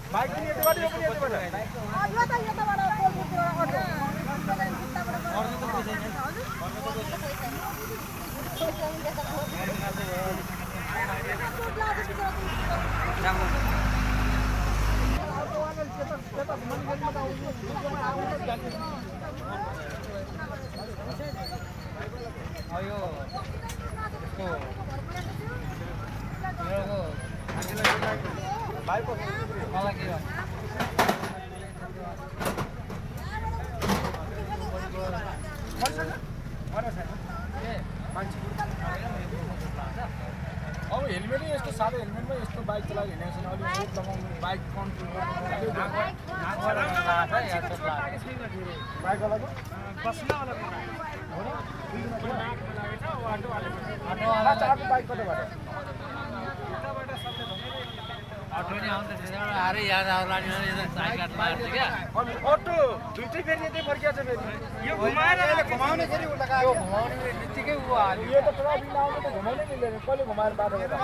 bike पनि यतिबाट यो पनि यतिबाट यो त यताबाट कोलपुरबाट अब हेलमेट यस्तो सादा हेलमेटमा यस्तो बाइक चलाएर हिँडेको छैन अलि सेफ लगाउनु बाइक कन्ट्रोल बाइकवालाको बाइक कताबाट अरे याद आउला नि साइकल मार्छ क्या अटो दुईटै फेरि यतै फर्किया छ फेरि यो घुमाएर घुमाउने फेरि उता यो घुमाउने बित्तिकै उ हाल्यो यो त पुरा बिना आउने त घुमाउनै मिल्दैन कसले घुमाएर बाटो हेर्दा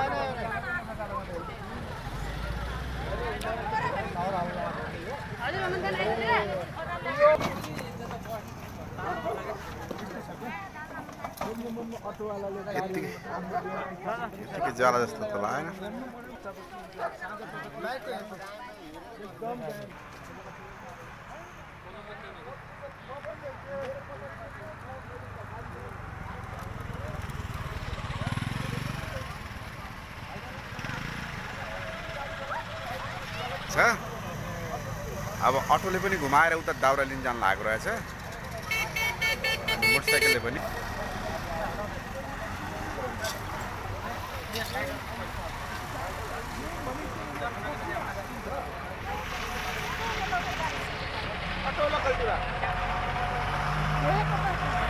यतिकै ज्याला जस्तो त लागेन छ अब अटोले पनि घुमाएर उता दाउरा लिन जान लागेको रहेछ अनि मोटरसाइकलले पनि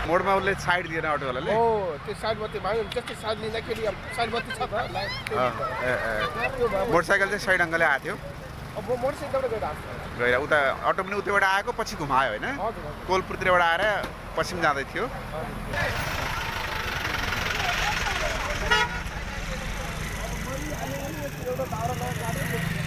मोडमा उसले साइड दिएन अटोवालाले हो त्यो साइड बत्ती भयो जस्तै साइड लिँदाखेरि साइड बत्ती छ त मोटरसाइकल चाहिँ साइड अङ्गले आएको थियो अब मोटरसाइकलबाट गएर उता अटो पनि उतैबाट आएको पछि घुमायो होइन कोलपुरतिरबाट आएर पश्चिम जाँदै थियो एउटा